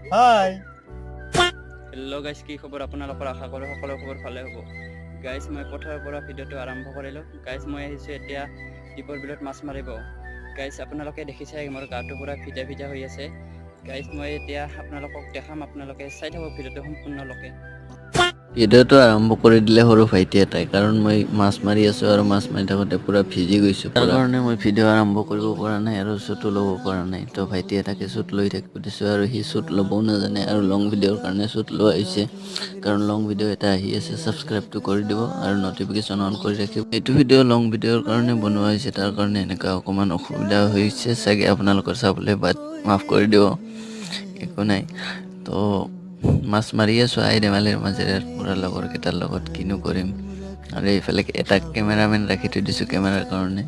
Hi hello' guys, কি খবৰ আপোনালোকৰ? আশা কৰোঁ সকলো খবৰ ভালে হ'ব। গাইজ, মই পথাৰৰ পৰা ভিডিঅ'টো আৰম্ভ কৰিলোঁ। গাইজ, মই আহিছোঁ এতিয়া দীপৰ বিলত মাছ মাৰিব। গাইজ, আপোনালোকে দেখিছে মোৰ গাটো পুৰা ভিজা ভিজা হৈ আছে। গাইজ, মই এতিয়া আপোনালোকক দেখাম, আপোনালোকে চাই থাকক ভিডিঅ'টো সম্পূৰ্ণলৈকে। ভিডিঅ'টো আৰম্ভ কৰি দিলে সৰু ভাইটি এটাই, কাৰণ মই মাছ মাৰি আছোঁ আৰু মাছ মাৰি থাকোঁতে পুৰা ভিজি গৈছোঁ। তাৰ কাৰণে মই ভিডিঅ' আৰম্ভ কৰিব পৰা নাই আৰু শ্বুটো ল'ব পৰা নাই। তো ভাইটি এটাকে শ্বুট লৈ থাকিব দিছোঁ আৰু সি শ্বুট ল'বও নাজানে আৰু লং ভিডিঅ'ৰ কাৰণে শ্বুট লোৱা হৈছে। কাৰণ লং ভিডিঅ' এটা আহি আছে, ছাবস্ক্ৰাইবটো কৰি দিব আৰু নটিফিকেশ্যন অন কৰি ৰাখিব। এইটো ভিডিঅ' লং ভিডিঅ'ৰ কাৰণে বনোৱা হৈছে, তাৰ কাৰণে এনেকুৱা অকণমান অসুবিধা হৈছে চাগে, আপোনালোকৰ চাবলৈ বাট মাফ কৰি দিব, একো নাই। তো মাছ মাৰি আছোঁ আই ধেমালিৰ মাজেৰে পুৰা লগৰ কেইটাৰ লগত, কিনো কৰিম। আৰু এইফালে এটা কেমেৰামেন ৰাখি থৈ দিছোঁ কেমেৰাৰ কাৰণে।